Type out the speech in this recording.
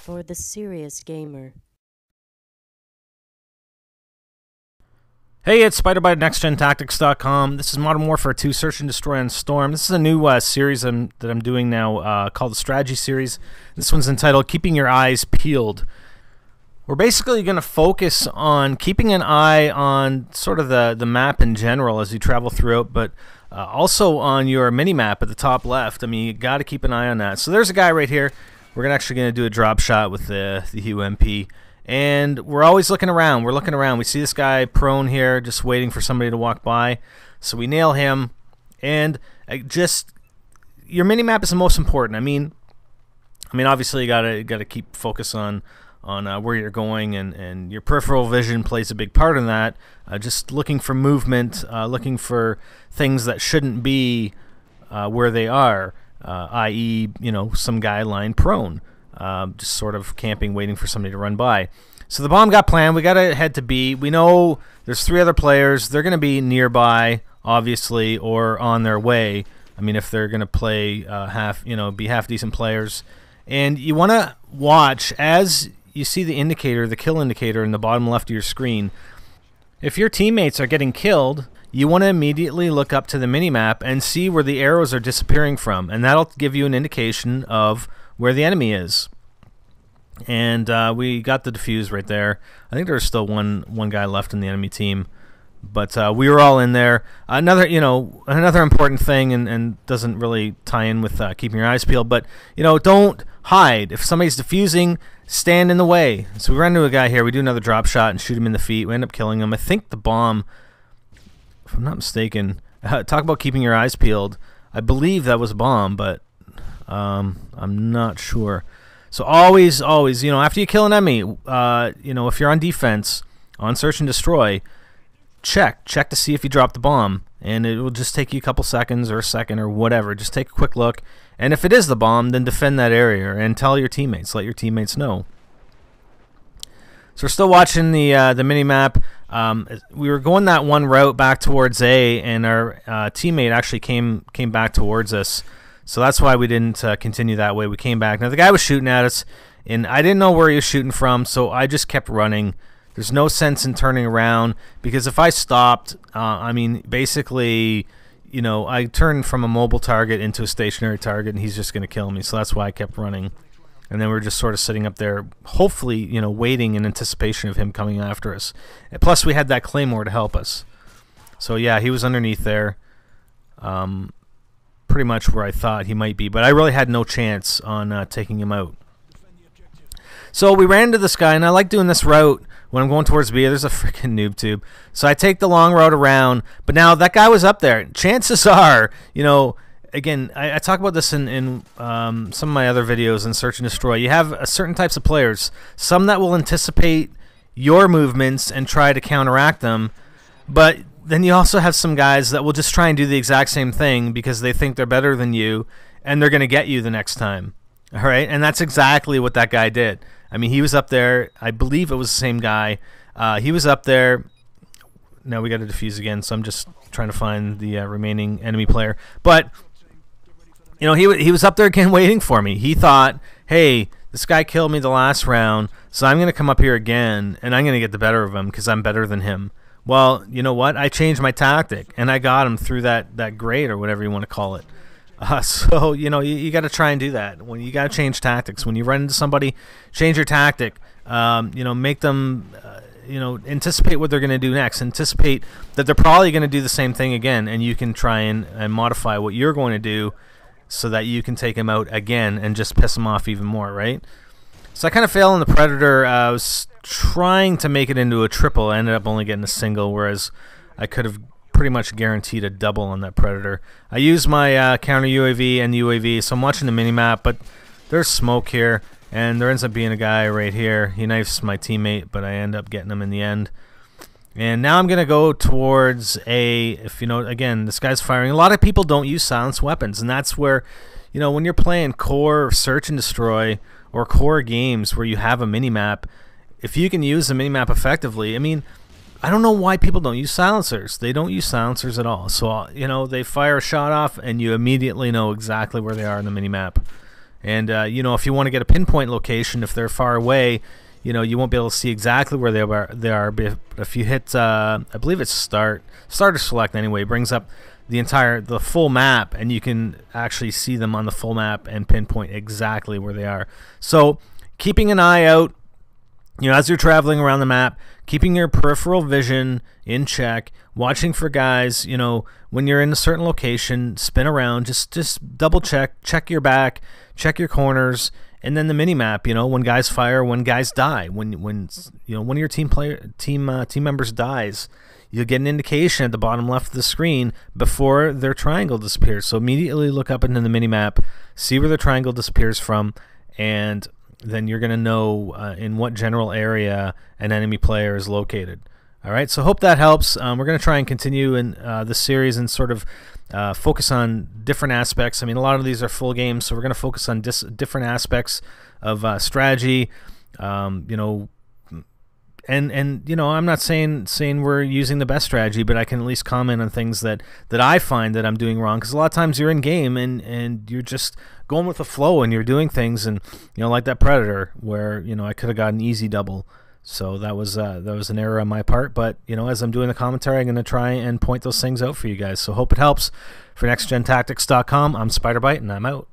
for the serious gamer. Hey, it's Spider at NextGenTactics.com. This is Modern Warfare 2 Search and Destroy on Storm. This is a new series that I'm doing now called the Strategy Series. This one's entitled Keeping Your Eyes Peeled. We're basically going to focus on keeping an eye on sort of the map in general as you travel throughout, but also on your mini-map at the top left. I mean, you got to keep an eye on that. So there's a guy right here. We're actually going to do a drop shot with the UMP. And we're always looking around. We're looking around. We see this guy prone here, just waiting for somebody to walk by. So we nail him. And just your mini map is the most important. I mean, obviously you gotta keep focus on where you're going, and your peripheral vision plays a big part in that. Just looking for movement, looking for things that shouldn't be where they are, i.e., some guy lying prone. Just sort of camping, waiting for somebody to run by. So the bomb got planned. We got to head to B. We know there's 3 other players. They're going to be nearby, obviously, or on their way. I mean, if they're going to play be half decent players. And you want to watch as you see the indicator, the kill indicator in the bottom left of your screen. If your teammates are getting killed, you want to immediately look up to the minimap and see where the arrows are disappearing from, and that'll give you an indication of where the enemy is. And we got the defuse right there. I think there's still one guy left in the enemy team, but we were all in there. Another important thing, and doesn't really tie in with keeping your eyes peeled, but don't hide. If somebody's defusing, stand in the way. So we ran into a guy here. We do another drop shot and shoot him in the feet. We end up killing him. I think the bomb, if I'm not mistaken, talk about keeping your eyes peeled. I believe that was a bomb, but I'm not sure. So always, after you kill an enemy, if you're on defense, on search and destroy, check to see if you dropped the bomb, and it will just take you a couple seconds or a second or whatever. Just take a quick look, and if it is the bomb, then defend that area and tell your teammates, let your teammates know. So we're still watching the mini map. We were going that one route back towards A, and our teammate actually came back towards us. So that's why we didn't continue that way. We came back. Now the guy was shooting at us, and I didn't know where he was shooting from, so I just kept running. There's no sense in turning around, because if I stopped, basically, I turned from a mobile target into a stationary target, and he's just going to kill me. So that's why I kept running. And then we're just sort of sitting up there, hopefully, waiting in anticipation of him coming after us. And plus, we had that claymore to help us. So yeah, he was underneath there. Pretty much where I thought he might be, but I really had no chance on taking him out. So we ran into this guy, and I like doing this route when I'm going towards B. There's a freaking noob tube. So I take the long route around, but now that guy was up there. Chances are, again, I talk about this in some of my other videos in Search and Destroy. You have certain types of players, some that will anticipate your movements and try to counteract them, but then you also have some guys that will just try and do the exact same thing because they think they're better than you, and they're going to get you the next time. All right? And that's exactly what that guy did. I mean, he was up there. I believe it was the same guy. He was up there. Now we got to defuse again, so I'm just trying to find the remaining enemy player. But, he was up there again waiting for me. He thought, hey, this guy killed me the last round, so I'm going to come up here again, and I'm going to get the better of him because I'm better than him. Well, you know what? I changed my tactic, and I got him through that grate or whatever you want to call it. So, you got to try and do that. When you got to change tactics. When you run into somebody, change your tactic. Make them, anticipate what they're going to do next. Anticipate that they're probably going to do the same thing again, and you can try and modify what you're going to do so that you can take them out again and just piss them off even more, right? So I kind of failed on the Predator. I was trying to make it into a triple. I ended up only getting a single, whereas I could have pretty much guaranteed a double on that Predator. I used my counter UAV and UAV, so I'm watching the minimap, but there's smoke here, and there ends up being a guy right here. He knifes my teammate, but I end up getting him in the end. And now I'm going to go towards A. Again, this guy's firing. A lot of people don't use silenced weapons, and that's where, when you're playing core Search and Destroy or core games where you have a minimap, if you can use the minimap effectively, I don't know why people don't use silencers. They don't use silencers at all. So, they fire a shot off, and you immediately know exactly where they are in the minimap. And you know, if you want to get a pinpoint location, if they're far away, you know, you won't be able to see exactly where they are. But if you hit, I believe it's start or select anyway, it brings up the full map, and you can actually see them on the full map and pinpoint exactly where they are. So keeping an eye out, you know, as you're traveling around the map, keeping your peripheral vision in check, watching for guys. You know, when you're in a certain location, spin around, just double check your back, check your corners, and then the mini map. You know, when guys fire, when guys die, when you know, one of your team members dies, you'll get an indication at the bottom left of the screen before their triangle disappears. So immediately look up into the mini map, see where the triangle disappears from, and then you're going to know in what general area an enemy player is located. All right, so hope that helps. We're going to try and continue in this series and sort of focus on different aspects. I mean, a lot of these are full games, so we're going to focus on different aspects of strategy. You know, and you know, I'm not saying we're using the best strategy, but I can at least comment on things that I find that I'm doing wrong, because a lot of times you're in game and you're just going with the flow and you're doing things, and you know, like that Predator where, you know, I could have got an easy double. So that was an error on my part, but you know, as I'm doing the commentary, I'm going to try and point those things out for you guys. So hope it helps. For NextGenTactics.com, I'm Spiderbite, and I'm out.